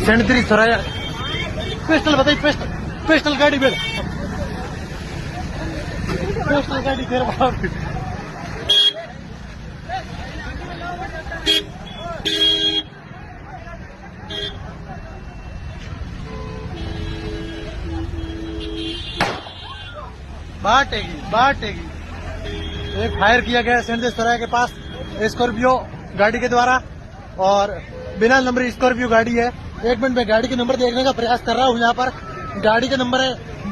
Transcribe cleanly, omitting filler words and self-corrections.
Sentry सराया pistol बताइए, pistol गाड़ी बेड़ pistol गाड़ी फिर बाटेगी। एक फायर किया गया सेंट्री सराय के पास स्कॉर्पियो गाड़ी के द्वारा, और बिना नंबर स्कॉर्पियो गाड़ी है। एक मिनट में गाड़ी के नंबर देखने का प्रयास कर रहा हूँ। यहाँ पर गाड़ी का नंबर है